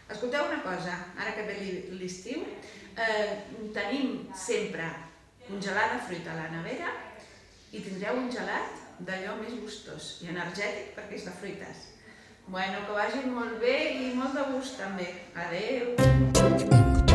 Escolteu una cosa, ara que ve l'estiu, tenim sempre congelada fruita a la nevera i tindreu un gelat d'allò més gustós i energètic perquè és de fruites. Bueno, que vagi molt bé i molt de gust també. Adéu!